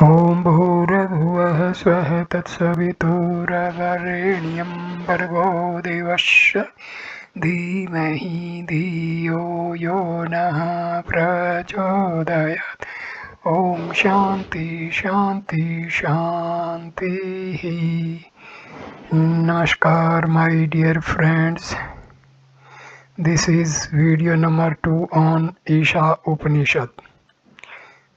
ॐ भूर्भुवः स्वः तत्सवितुर्वरेण्यं भर्गो देवस्य धीमहि धियो यो नः प्रचोदयात्। ॐ शान्ति शान्ति शान्तिः। Namaskar my dear friends. This is video number 2 on Isha Upanishad.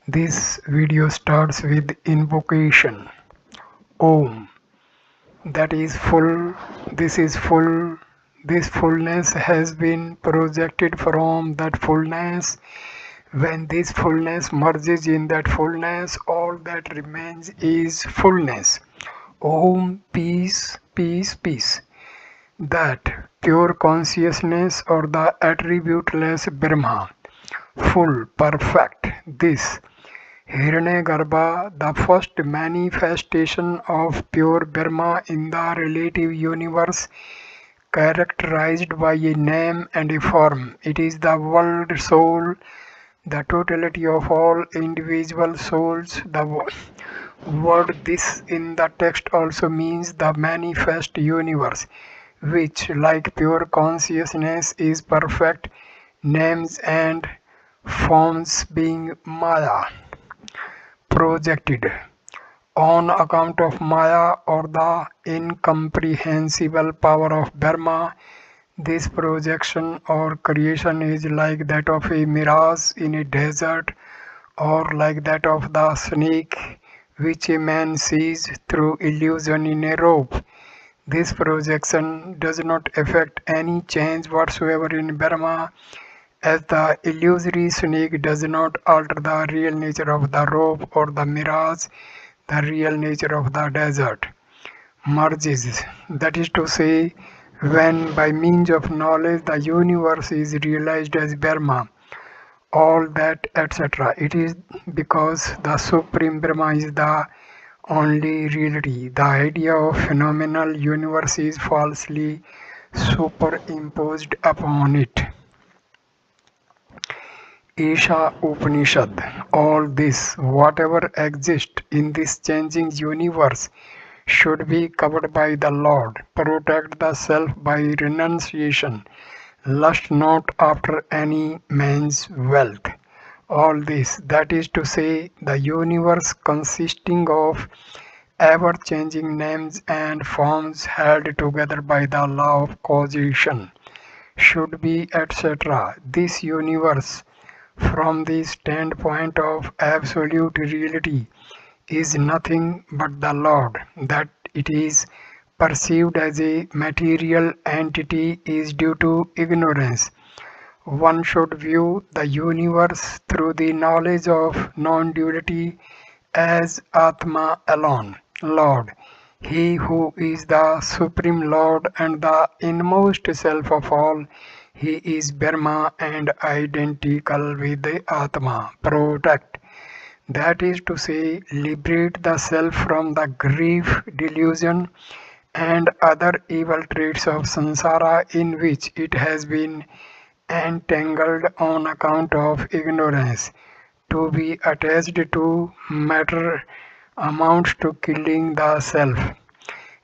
This video starts with invocation. Om. That is full, this is full, this fullness has been projected from that fullness. When this fullness merges in that fullness, all that remains is fullness. Om, peace, peace, peace. That pure consciousness or the attributeless Brahma, full, perfect, this Hiranyagarbha, the first manifestation of pure Brahma in the relative universe, characterized by a name and a form. It is the world soul, the totality of all individual souls. The word this in the text also means the manifest universe, which, like pure consciousness, is perfect, names and forms being Maya, projected. On account of Maya or the incomprehensible power of Brahma, this projection or creation is like that of a mirage in a desert, or like that of the snake which a man sees through illusion in a rope. This projection does not effect any change whatsoever in Brahma, as the illusory snake does not alter the real nature of the rope or the mirage, the real nature of the desert. Merges, that is to say, when by means of knowledge the universe is realized as Brahma, all that, etc. It is because the Supreme Brahma is the only reality. The idea of phenomenal universe is falsely superimposed upon it. Isha Upanishad. All this, whatever exists in this changing universe, should be covered by the Lord. Protect the self by renunciation. Lust not after any man's wealth. All this, that is to say, the universe consisting of ever-changing names and forms held together by the law of causation, should be, etc. This universe, from the standpoint of absolute reality, is nothing but the Lord. That it is perceived as a material entity is due to ignorance. One should view the universe through the knowledge of non-duality as Atma alone, Lord. He who is the Supreme Lord and the inmost self of all, he is Brahma and identical with the Atma. Protect, that is to say, liberate the self from the grief, delusion, and other evil traits of samsara in which it has been entangled on account of ignorance. To be attached to matter amounts to killing the self.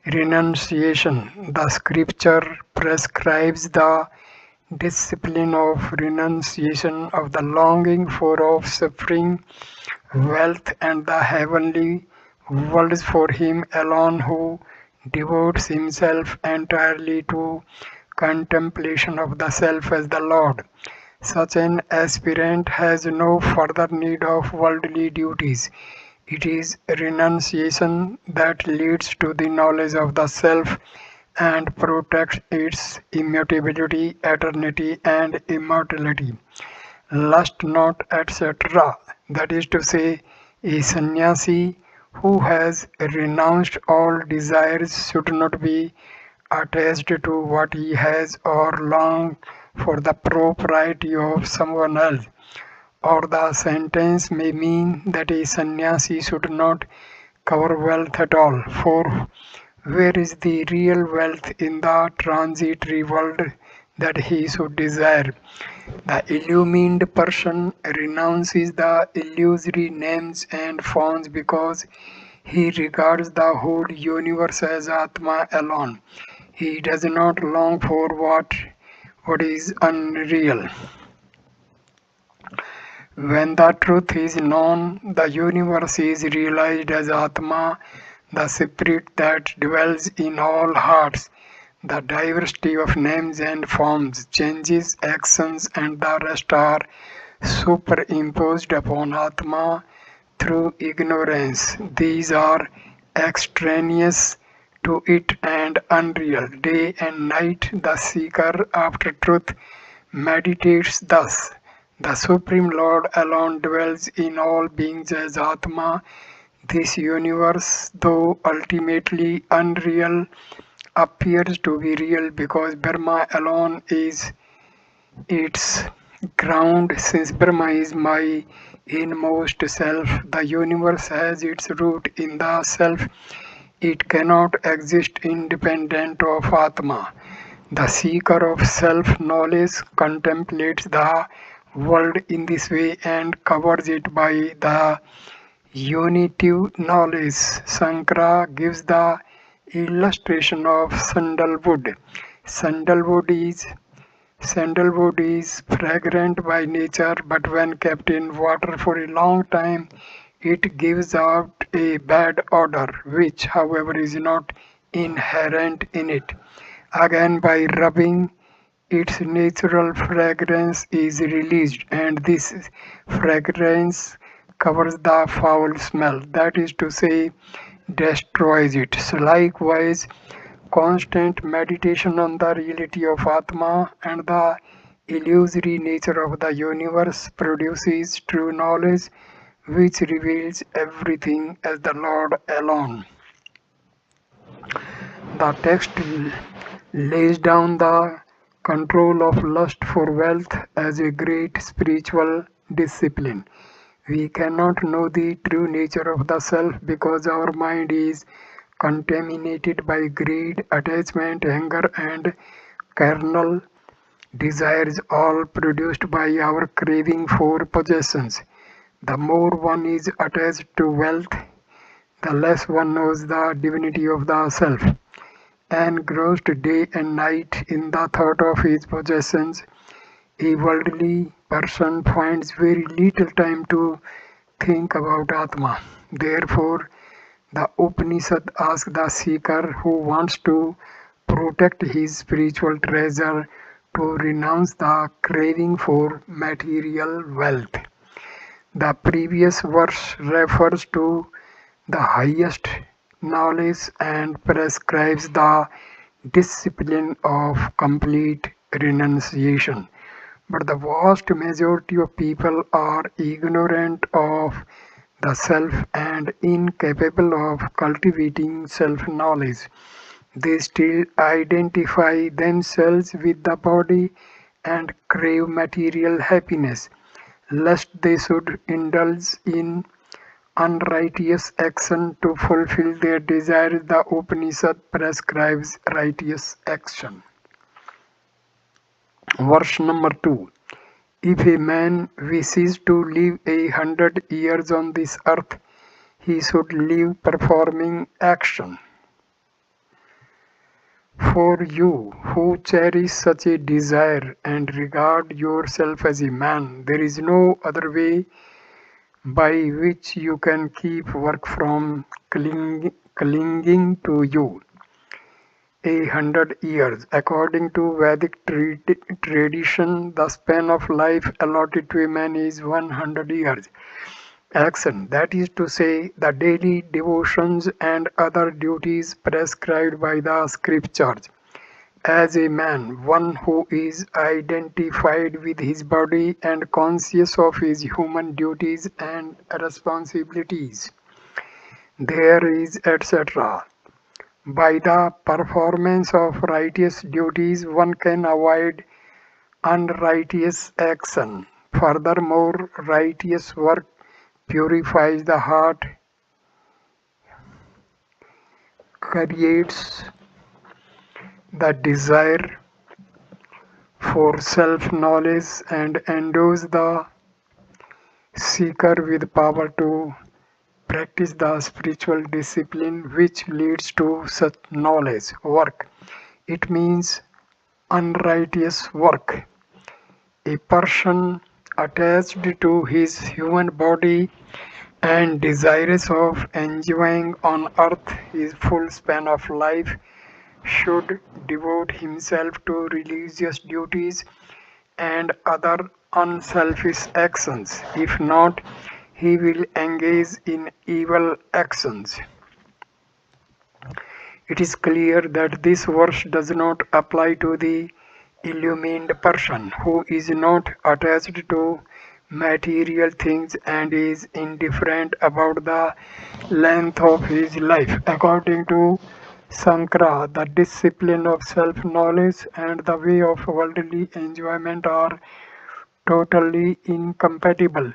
Renunciation. The scripture prescribes the discipline of renunciation of the longing for of suffering, wealth, and the heavenly worlds for him alone who devotes himself entirely to contemplation of the self as the Lord. Such an aspirant has no further need of worldly duties. It is renunciation that leads to the knowledge of the self and protects its immutability, eternity, and immortality. Lust not, etc. That is to say, a sannyasi who has renounced all desires should not be attached to what he has or long for the propriety of someone else. Or the sentence may mean that a sannyasi should not cover wealth at all, for where is the real wealth in the transitory world? that he should desire. The illumined person renounces the illusory names and forms because he regards the whole universe as Atma alone. He does not long for what is unreal. When the truth is known, the universe is realized as Atma, the spirit that dwells in all hearts. The diversity of names and forms, changes, actions, and the rest are superimposed upon Atma through ignorance. These are extraneous to it and unreal. Day and night, the seeker after truth meditates thus. The Supreme Lord alone dwells in all beings as Atma. This universe, though ultimately unreal, appears to be real because Brahma alone is its ground. Since Brahma is my inmost self, the universe has its root in the self. It cannot exist independent of Atma. The seeker of self-knowledge contemplates the world in this way and covers it by the unitive knowledge. Sankara gives the illustration of sandalwood. Sandalwood is Sandalwood is fragrant by nature, but when kept in water for a long time, it gives out a bad odor, which, however, is not inherent in it. Again, by rubbing, its natural fragrance is released, and this fragrance covers the foul smell, that is to say, destroys it. So likewise, constant meditation on the reality of Atma and the illusory nature of the universe produces true knowledge, which reveals everything as the Lord alone. The text lays down the control of lust for wealth as a great spiritual discipline. We cannot know the true nature of the self because our mind is contaminated by greed, attachment, anger, and carnal desires, all produced by our craving for possessions. The more one is attached to wealth, the less one knows the divinity of the self. Engrossed day and night in the thought of his possessions, a worldly person finds very little time to think about Atma. Therefore, the Upanishad asks the seeker who wants to protect his spiritual treasure to renounce the craving for material wealth. The previous verse refers to the highest knowledge and prescribes the discipline of complete renunciation. But the vast majority of people are ignorant of the self and incapable of cultivating self-knowledge. They still identify themselves with the body and crave material happiness, lest they should indulge in unrighteous action to fulfill their desires. The Upanishad prescribes righteous action. Verse number 2. If a man wishes to live 100 years on this earth, he should live performing action. For you who cherish such a desire and regard yourself as a man, there is no other way by which you can keep work from clinging to you. 100 years. According to Vedic tradition, the span of life allotted to a man is 100 years. Action, that is to say, the daily devotions and other duties prescribed by the scriptures. As a man, one who is identified with his body and conscious of his human duties and responsibilities, there is etc. By the performance of righteous duties, one can avoid unrighteous action. Furthermore, righteous work purifies the heart, creates the desire for self-knowledge and endows the seeker with power to practice the spiritual discipline which leads to such knowledge work. It means unrighteous work. A person attached to his human body and desirous of enjoying on earth his full span of life should devote himself to religious duties and other unselfish actions. If not, he will engage in evil actions. It is clear that this verse does not apply to the illumined person who is not attached to material things and is indifferent about the length of his life. According to Sankara, the discipline of self-knowledge and the way of worldly enjoyment are totally incompatible.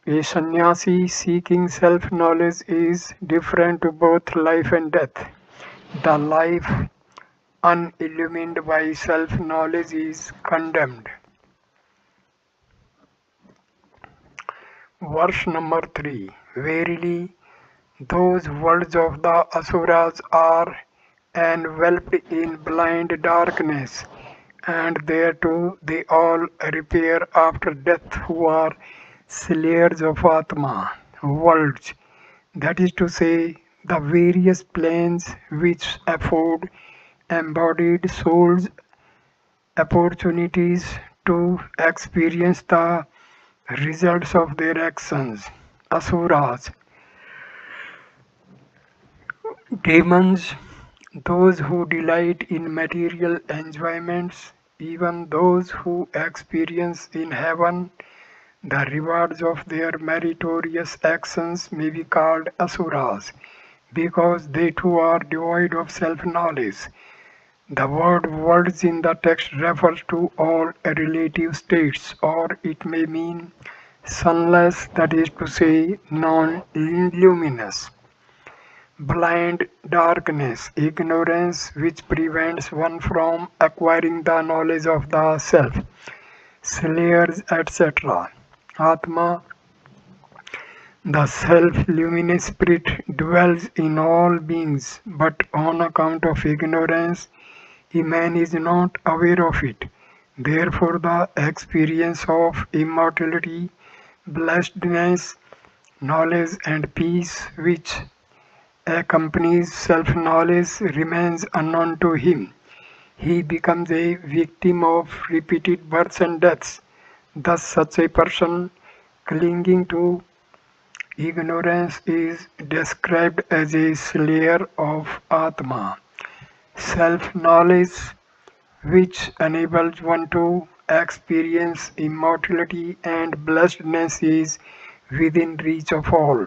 A sannyasi seeking self-knowledge is different to both life and death. The life unillumined by self-knowledge is condemned. Verse number 3. Verily, those words of the Asuras are enveloped in blind darkness, and thereto they all repair after death who are slayers of Atma, worlds, that is to say, the various planes which afford embodied souls opportunities to experience the results of their actions. Asuras, demons, those who delight in material enjoyments, even those who experience in heaven the rewards of their meritorious actions may be called asuras, because they too are devoid of self-knowledge. The word worlds in the text refers to all relative states, or it may mean sunless, that is to say, non-luminous. Blind darkness, ignorance which prevents one from acquiring the knowledge of the self, slayers, etc. Atma, the self-luminous spirit, dwells in all beings, but on account of ignorance, a man is not aware of it. Therefore, the experience of immortality, blessedness, knowledge, and peace which accompanies self-knowledge remains unknown to him. He becomes a victim of repeated births and deaths. Thus, such a person clinging to ignorance is described as a slayer of Atma. Self-knowledge, which enables one to experience immortality and blessedness, is within reach of all.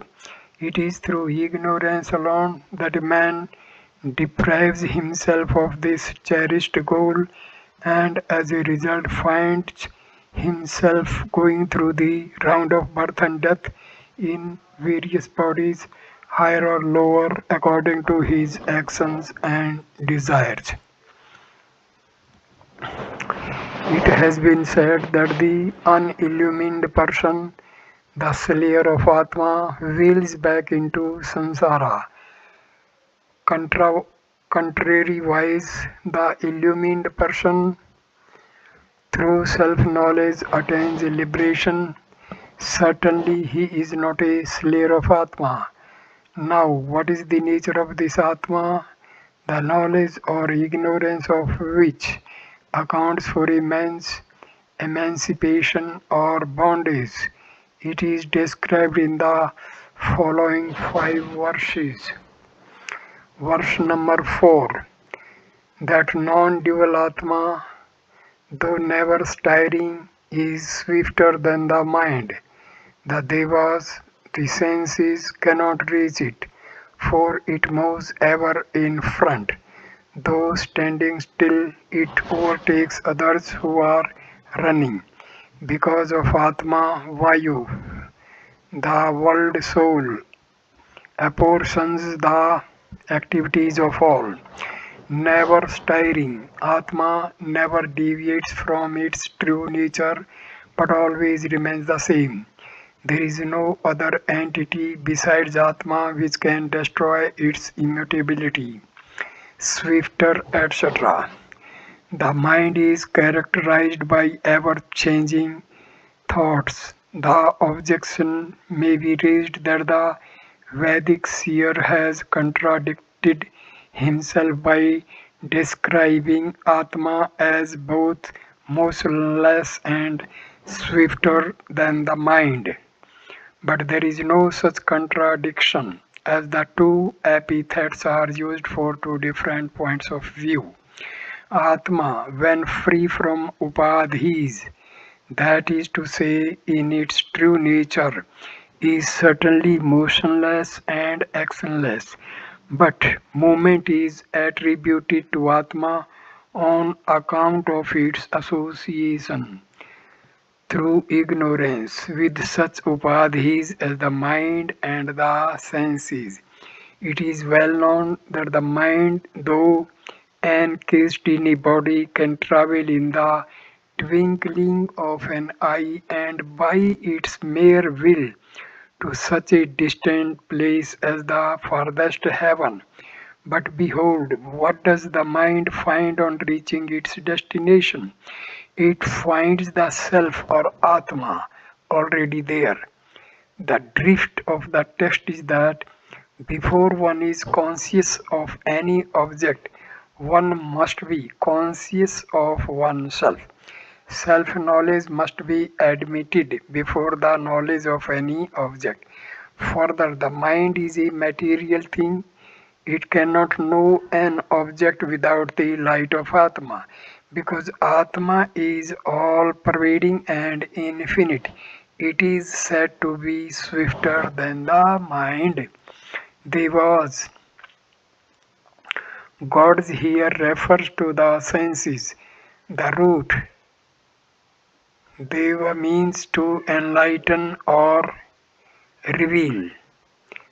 It is through ignorance alone that a man deprives himself of this cherished goal and as a result finds himself going through the round of birth and death in various bodies, higher or lower, according to his actions and desires. It has been said that the unillumined person, the slayer of Atma, wheels back into samsara. Contrariwise, the illumined person, through self-knowledge, attains liberation. Certainly, he is not a slayer of Atma. Now, what is the nature of this Atma? The knowledge or ignorance of which accounts for a man's emancipation or bondage. It is described in the following 5 verses. Verse number 4. That non-dual Atma, though never stirring, is swifter than the mind. The Devas, the senses, cannot reach it, for it moves ever in front. Though standing still, it overtakes others who are running. Because of Atma, Vayu, the world soul, apportions the activities of all. never stirring. Atma never deviates from its true nature but always remains the same. There is no other entity besides Atma which can destroy its immutability, swifter, etc. The mind is characterized by ever changing thoughts. The objection may be raised that the Vedic seer has contradicted himself by describing Atma as both motionless and swifter than the mind. But there is no such contradiction, as the two epithets are used for two different points of view. Atma, when free from upadhis, that is to say, in its true nature, is certainly motionless and actionless, but movement is attributed to Atma on account of its association through ignorance with such upadhis as the mind and the senses. It is well known that the mind, though encased in a body, can travel in the twinkling of an eye and by its mere will to such a distant place as the farthest heaven. But behold, what does the mind find on reaching its destination? It finds the self or Atma already there. The drift of the text is that before one is conscious of any object, one must be conscious of oneself. Self knowledge must be admitted before the knowledge of any object. Further, the mind is a material thing. It cannot know an object without the light of Atma, because Atma is all pervading and infinite. It is said to be swifter than the mind. Devas, gods here refers to the senses. The root Deva means to enlighten or reveal.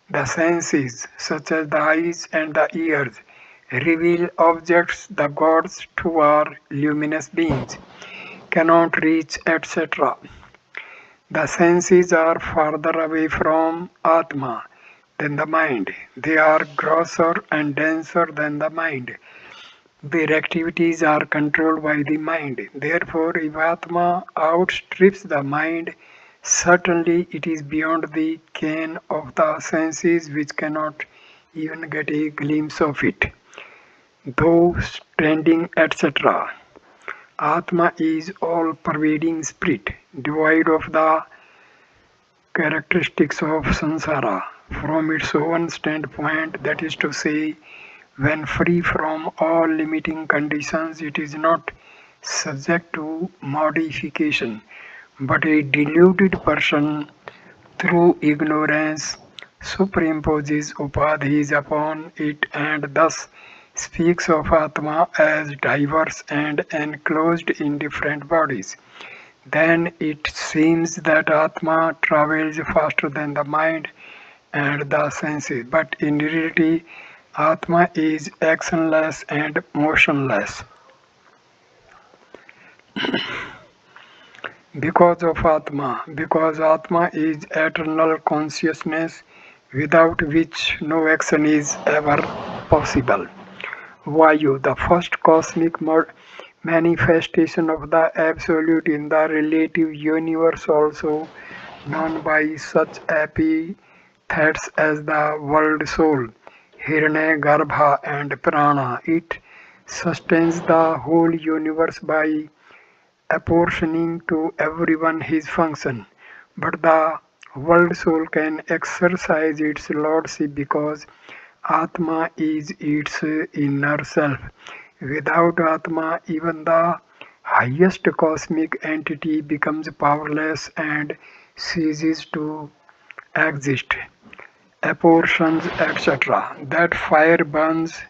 The senses, such as the eyes and the ears, reveal objects the gods, who are luminous beings, cannot reach, etc. The senses are farther away from Atma than the mind. They are grosser and denser than the mind. Their activities are controlled by the mind. Therefore, if Atma outstrips the mind, certainly it is beyond the ken of the senses which cannot even get a glimpse of it. Though standing, etc. Atma is all pervading spirit, devoid of the characteristics of samsara from its own standpoint, that is to say, when free from all limiting conditions, it is not subject to modification, but a deluded person through ignorance superimposes upadhis upon it and thus speaks of Atma as diverse and enclosed in different bodies. Then it seems that Atma travels faster than the mind and the senses, but in reality, Atma is actionless and motionless. Because Atma is eternal consciousness without which no action is ever possible. Vayu, the first cosmic manifestation of the Absolute in the relative universe, also known by such epithets as the world soul, Hiranyagarbha and Prana. It sustains the whole universe by apportioning to everyone his function. But the world soul can exercise its lordship because Atma is its inner self. Without Atma, even the highest cosmic entity becomes powerless and ceases to exist. Apportions, etc. That fire burns,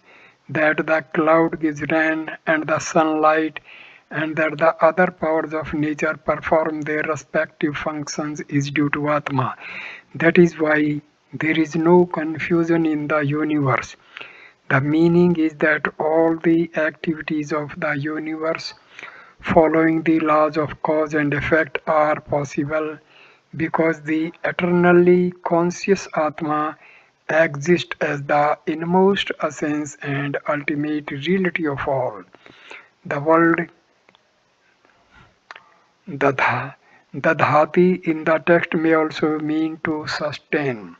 that the cloud gives rain and the sunlight, and that the other powers of nature perform their respective functions is due to Atma. That is why there is no confusion in the universe. The meaning is that all the activities of the universe following the laws of cause and effect are possible because the eternally conscious Atma exists as the inmost essence and ultimate reality of all. The word Dadha, Dadhati in the text may also mean to sustain,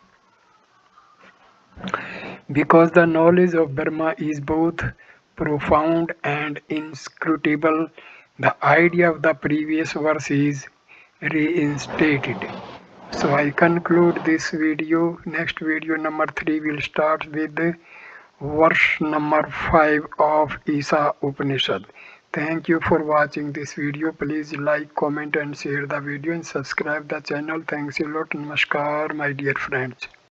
because the knowledge of Brahma is both profound and inscrutable. The idea of the previous verse is reinstated. So I conclude this video. Next video number 3 will start with verse number 5 of Isa Upanishad. Thank you for watching this video. Please like, comment and share the video and subscribe the channel. Thanks a lot. Namaskar my dear friends.